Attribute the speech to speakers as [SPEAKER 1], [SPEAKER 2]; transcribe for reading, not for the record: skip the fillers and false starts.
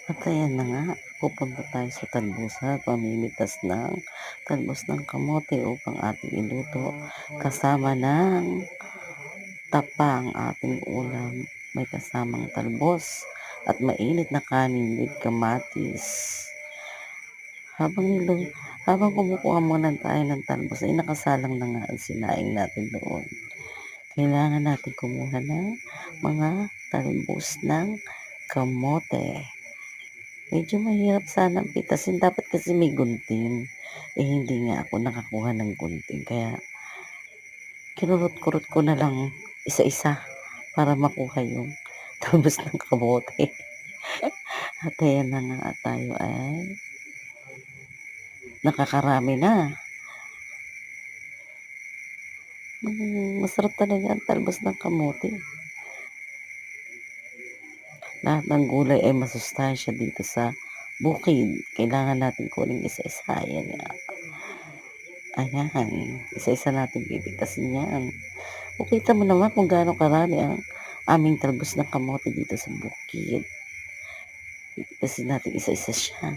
[SPEAKER 1] At ayan na nga, pupunta tayo sa talbusan, mamimitas ng talbos ng kamote upang ating iluto kasama ng tapa ang ating ulam. May kasamang talbos at mainit na kanin with kamatis. Habang nilo habang kumukuha muna tayo ng talbos ay nakasalang na nga ang sinaing natin doon. Kailangan natin kumuha ng mga talbos ng kamote. Medyo mahirap sanang pitasin, dapat kasi may gunting. Eh, hindi nga ako nakakuha ng gunting kaya kinurot-kurot ko na lang isa-isa para makuha yung talbos ng kamote. At ayan na nga at tayo ay nakakarami na. Masarap talaga ang talbos ng kamote. Lahat ng gulay ay masustansya dito sa bukid. Kailangan natin kuning isa-isa. Ayan nga. Ayan, isa-isa natin pipitasin yan. Makita mo naman kung gaano karami ang aming talbos ng kamote dito sa bukid. Pipitasin natin isa-isa siya.